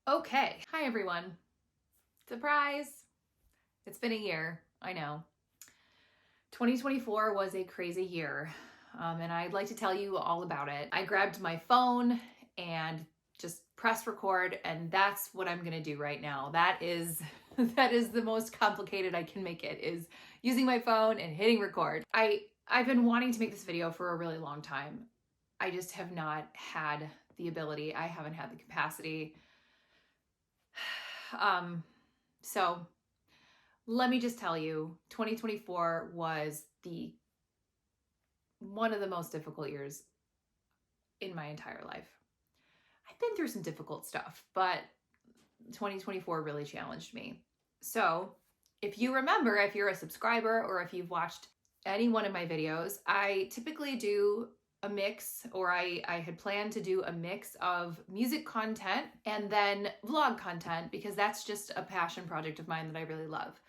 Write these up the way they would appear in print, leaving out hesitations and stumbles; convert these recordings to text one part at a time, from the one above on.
Okay. Hi, everyone. Surprise. It's been a year. I know. 2024 was a crazy year, and I'd like to tell you all about it. I grabbed my phone and just pressed record, and that's what I'm going to do right now. That is the most complicated I can make it, is using my phone and hitting record. I've been wanting to make this video for a really long time. I just have not had the ability. I haven't had the capacity. So let me just tell you, 2024 was one of the most difficult years in my entire life. I've been through some difficult stuff, but 2024 really challenged me. So if you remember, if you're a subscriber or if you've watched any one of my videos, I typically do a mix, or I had planned to do a mix of music content and then vlog content, because that's just a passion project of mine that I really love.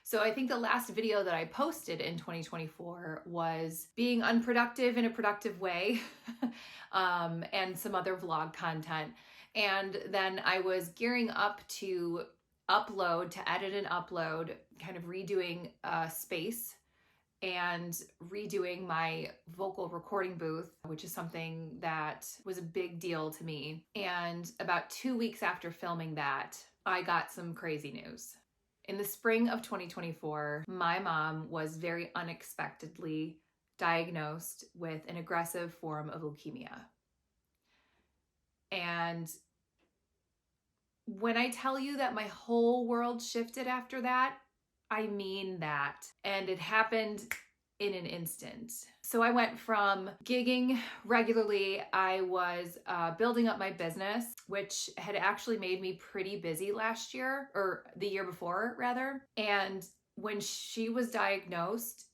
So I think the last video that I posted in 2024 was being unproductive in a productive way, and some other vlog content. And then I was gearing up to edit and upload, kind of redoing space and redoing my vocal recording booth, which is something that was a big deal to me. And about 2 weeks after filming that, I got some crazy news. In the spring of 2024, my mom was very unexpectedly diagnosed with an aggressive form of leukemia. And when I tell you that my whole world shifted after that, I mean that. And it happened in an instant. So I went from gigging regularly. I was building up my business, which had actually made me pretty busy last year, or the year before rather. And when she was diagnosed,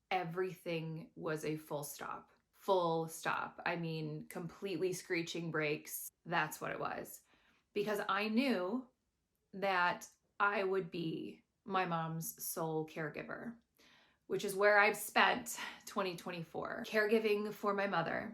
everything was a full stop. Full stop. I mean, completely screeching brakes. That's what it was. Because I knew that I would be my mom's sole caregiver, which is where I've spent 2024, caregiving for my mother,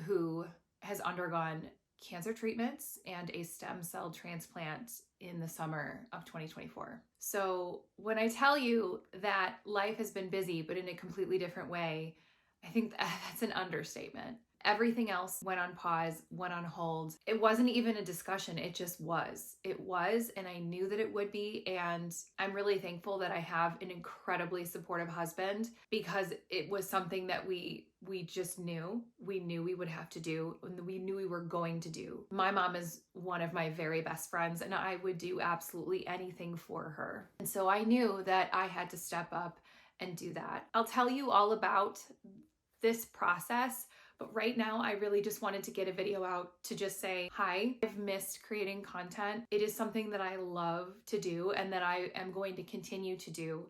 who has undergone cancer treatments and a stem cell transplant in the summer of 2024. So when I tell you that life has been busy, but in a completely different way, I think that's an understatement. Everything else went on pause, went on hold. It wasn't even a discussion. It just was. It was, and I knew that it would be. And I'm really thankful that I have an incredibly supportive husband, because it was something that we just knew. We knew we would have to do, and we knew we were going to do. My mom is one of my very best friends, and I would do absolutely anything for her. And so I knew that I had to step up and do that. I'll tell you all about this process, but right now I really just wanted to get a video out to just say, hi, I've missed creating content. It is something that I love to do and that I am going to continue to do.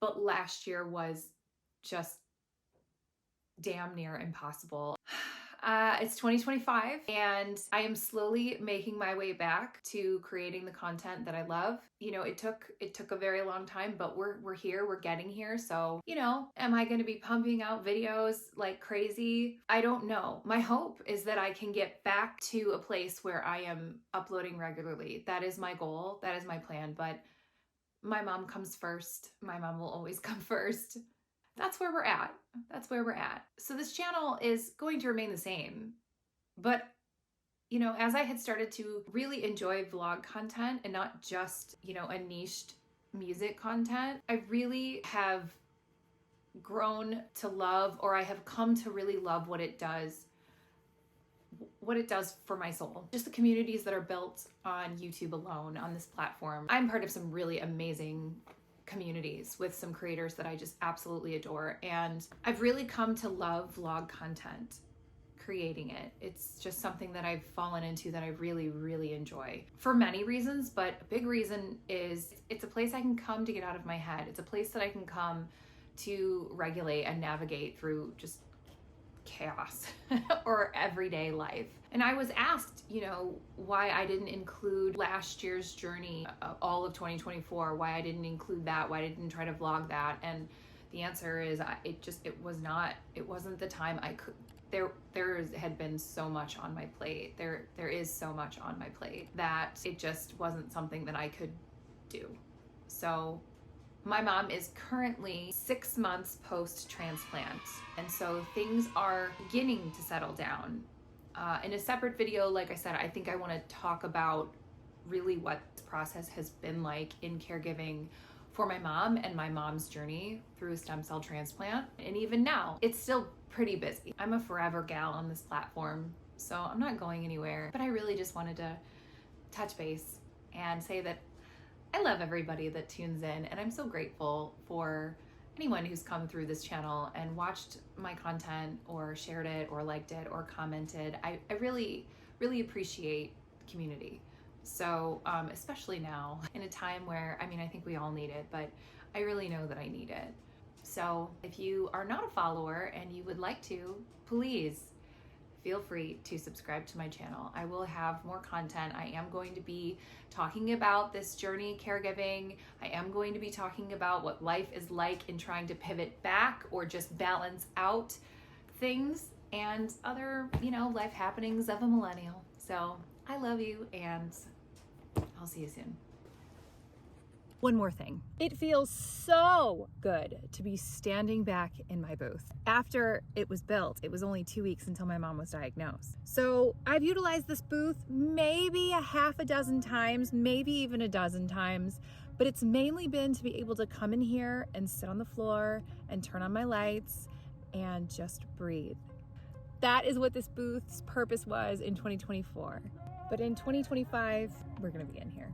But last year was just damn near impossible. It's 2025, and I am slowly making my way back to creating the content that I love. You know, it took a very long time, but we're here, we're getting here. So, you know, am I going to be pumping out videos like crazy? I don't know. My hope is that I can get back to a place where I am uploading regularly. That is my goal. That is my plan. But my mom comes first. My mom will always come first. That's where we're at. That's where we're at. So this channel is going to remain the same. But, you know, as I had started to really enjoy vlog content and not just, you know, a niched music content, I really have grown to love, or I have come to really love what it does for my soul. Just the communities that are built on YouTube alone, on this platform. I'm part of some really amazing communities with some creators that I just absolutely adore. And I've really come to love vlog content, creating it. It's just something that I've fallen into that I really, really enjoy for many reasons. But a big reason is it's a place I can come to get out of my head. It's a place that I can come to regulate and navigate through just chaos or everyday life. And I was asked, you know, why I didn't include last year's journey, all of 2024, why I didn't include that, why I didn't try to vlog that. And the answer is it wasn't the time. had been so much on my plate. There is so much on my plate that it just wasn't something that I could do. So my mom is currently 6 months post-transplant, and so things are beginning to settle down. In a separate video, like I said, I think I want to talk about really what this process has been like in caregiving for my mom and my mom's journey through a stem cell transplant. And even now, it's still pretty busy. I'm a forever gal on this platform, so I'm not going anywhere. But I really just wanted to touch base and say that I love everybody that tunes in, and I'm so grateful for anyone who's come through this channel and watched my content or shared it or liked it or commented. I really, really appreciate the community. So especially now in a time where, I mean, I think we all need it, but I really know that I need it. So if you are not a follower and you would like to, please feel free to subscribe to my channel. I will have more content. I am going to be talking about this journey caregiving. I am going to be talking about what life is like in trying to pivot back or just balance out things and other, life happenings of a millennial. So I love you, and I'll see you soon. One more thing. It feels so good to be standing back in my booth. After it was built, it was only 2 weeks until my mom was diagnosed. So I've utilized this booth maybe a half a dozen times, maybe even a dozen times, but it's mainly been to be able to come in here and sit on the floor and turn on my lights and just breathe. That is what this booth's purpose was in 2024. But in 2025, we're gonna be in here.